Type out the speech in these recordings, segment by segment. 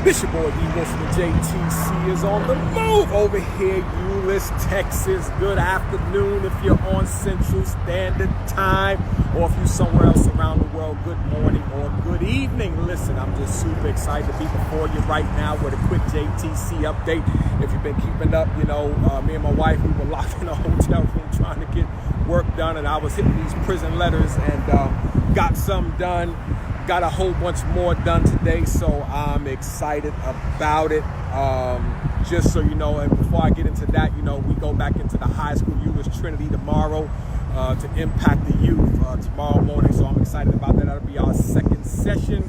This your boy E.Wilson, the JTC is on the move over here, Euless, Texas. Good afternoon if you're on Central Standard Time, or if you're somewhere else around the world, good morning or good evening. Listen, I'm just super excited to be before you right now with a quick JTC update. If you've been keeping up, you know, me and my wife, we were locked in a hotel room trying to get work done, and I was hitting these prison letters and got some done. Got a whole bunch more done today, so I'm excited about it. Just so you know, and before I get into that, you know, we go back into the high school Euless Trinity tomorrow to impact the youth tomorrow morning. So I'm excited about that. That'll be our second session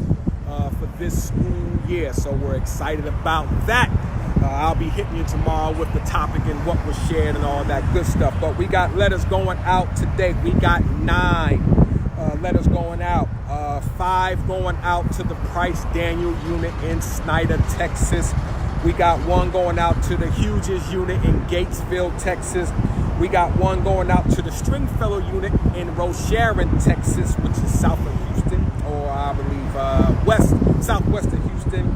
for this school year. So we're excited about that. I'll be hitting you tomorrow with the topic and what was shared and all that good stuff. But we got letters going out today. We got 9 letters going out. 5 going out to the Price Daniel unit in Snyder, Texas. We got 1 going out to the Hughes unit in Gatesville, Texas. We got 1 going out to the Stringfellow unit in Rocheron, Texas, which is south of Houston, or I believe southwest of Houston.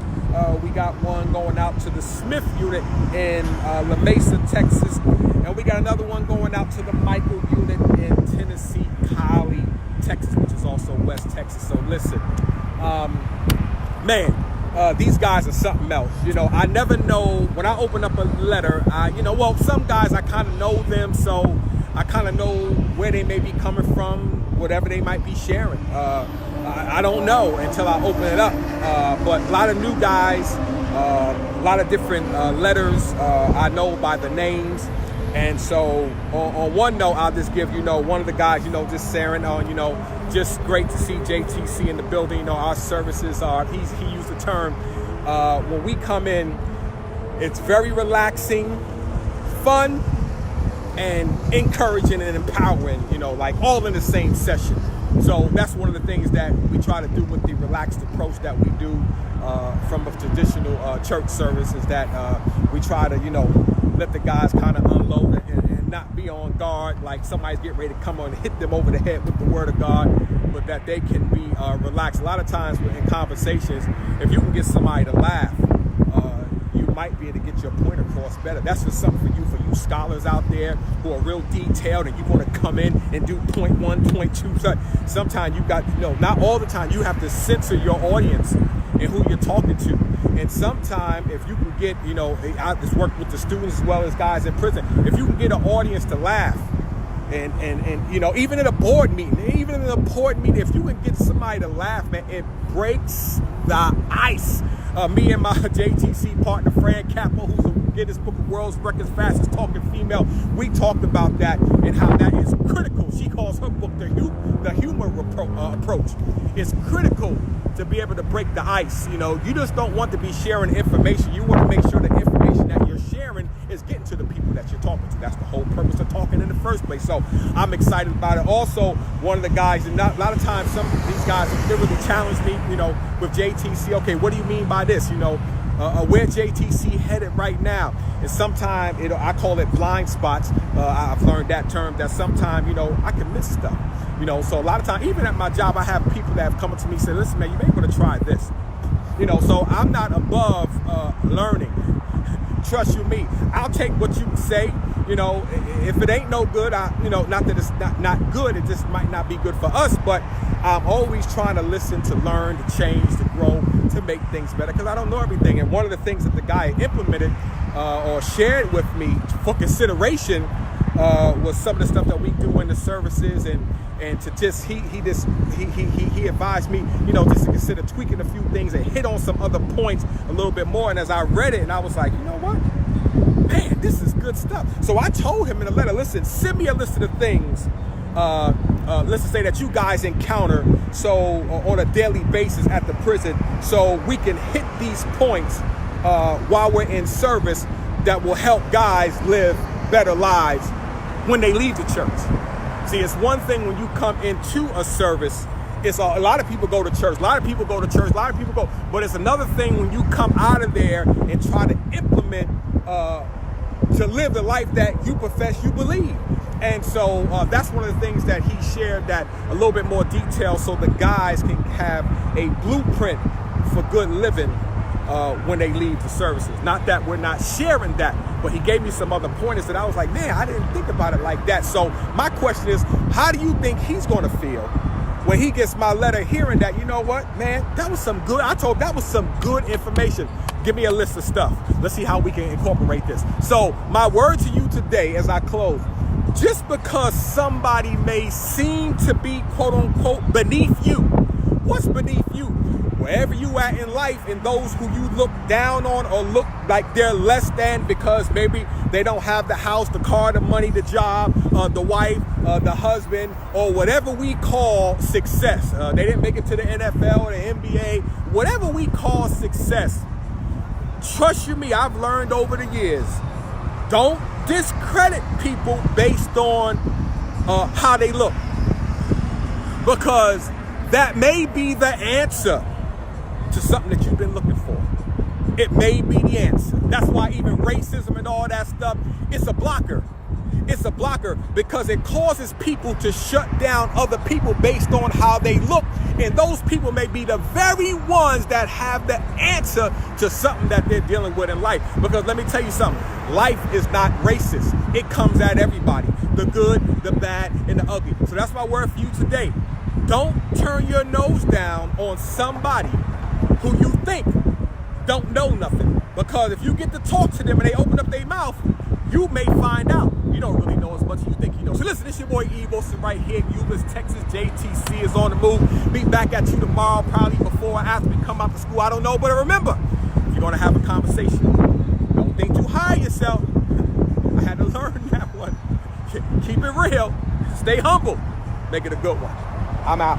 We got 1 going out to the Smith unit in La Mesa, Texas. And we got another 1 going out to the Michael unit in Tennessee, Collie, Texas, which is also West Texas. So listen, these guys are something else. You know, I never know when I open up a letter. Well, some guys I kind of know them, so I kind of know where they may be coming from, whatever they might be sharing. I don't know until I open it up. But a lot of new guys, a lot of different letters I know by the names. And so on one note, I'll just give, one of the guys, just sharing on, just great to see JTC in the building. Our services are, he used the term, when we come in, it's very relaxing, fun, and encouraging and empowering, like all in the same session. So that's one of the things that we try to do with the relaxed approach that we do from a traditional church service, is that we try to, let the guys kind of unload and not be on guard like somebody's getting ready to come on and hit them over the head with the word of God, but that they can be relaxed. A lot of times in conversations, if you can get somebody to laugh, you might be able to get your point across better. That's just something for you scholars out there who are real detailed, and you want to come in and do point 1, point 2. Sometimes you got, not all the time, you have to censor your audience and who you're talking to. And sometimes if you can get, I just work with the students as well as guys in prison, if you can get an audience to laugh, and even in a board meeting, if you can get somebody to laugh, man, it breaks the ice. Me and my JTC partner, Fran Capo, who's a Guinness Book of World Records fastest talking female, we talked about that and how that is critical. She calls her book the humor approach. It's critical to be able to break the ice. You just don't want to be sharing information. You want to make sure the information that you're sharing is getting to the people that you're talking to. That's the whole purpose of talking in the first place. So I'm excited about it. Also, one of the guys, and a lot of times some of these guys have literally challenged me, with JTC. Okay, what do you mean by this? Where JTC headed right now? And sometimes, I call it blind spots. I've learned that term, that sometimes, I can miss stuff. So a lot of times, even at my job, I have people that have come up to me and say, listen, man, you may want to try this. So I'm not above learning. Trust you me. I'll take what you say. If it ain't no good, not that it's not good, it just might not be good for us, but I'm always trying to listen, to learn, to change, to grow, to make things better, because I don't know everything. And one of the things that the guy implemented or shared with me for consideration was some of the stuff that we do in the services, and to just he advised me, just to consider tweaking a few things and hit on some other points a little bit more. And as I read it, and I was like, you know what? Man, this is good stuff. So I told him in a letter, listen, send me a list of the things, let's just say that you guys encounter on a daily basis at the prison, so we can hit these points while we're in service that will help guys live better lives when they leave the church. See, it's one thing when you come into a service, it's a lot of people go to church, but it's another thing when you come out of there and try to implement to live the life that you profess you believe. And so that's one of the things that he shared, that a little bit more detail, so the guys can have a blueprint for good living when they leave the services. Not that we're not sharing that, but he gave me some other pointers that I was like, man, I didn't think about it like that. So my question is, how do you think he's going to feel when he gets my letter hearing that, you know what, man, that was some good, I told that was some good information. Give me a list of stuff. Let's see how we can incorporate this. So my word to you today as I close, just because somebody may seem to be quote unquote beneath you, what's beneath you? Wherever you at in life, and those who you look down on or look like they're less than because maybe they don't have the house, the car, the money, the job, the wife, the husband, or whatever we call success. They didn't make it to the NFL or the NBA, whatever we call success. Trust you me, I've learned over the years, don't discredit people based on how they look, because that may be the answer to something that you've been looking for. It may be the answer. That's why even racism and all that stuff, it's a blocker. It's a blocker because it causes people to shut down other people based on how they look. And those people may be the very ones that have the answer to something that they're dealing with in life. Because let me tell you something, life is not racist. It comes at everybody, the good, the bad, and the ugly. So that's my word for you today. Don't turn your nose down on somebody who you think don't know nothing. Because if you get to talk to them and they open up their mouth, you may find out you don't really know as much as you think you know. So listen, this your boy E.Wilson right here, Euless, Texas. JTC is on the move. Be back at you tomorrow, probably before or after we come out to school. I don't know, but remember, if you're going to have a conversation, don't think too high of yourself. I had to learn that one. Keep it real. Stay humble. Make it a good one. I'm out.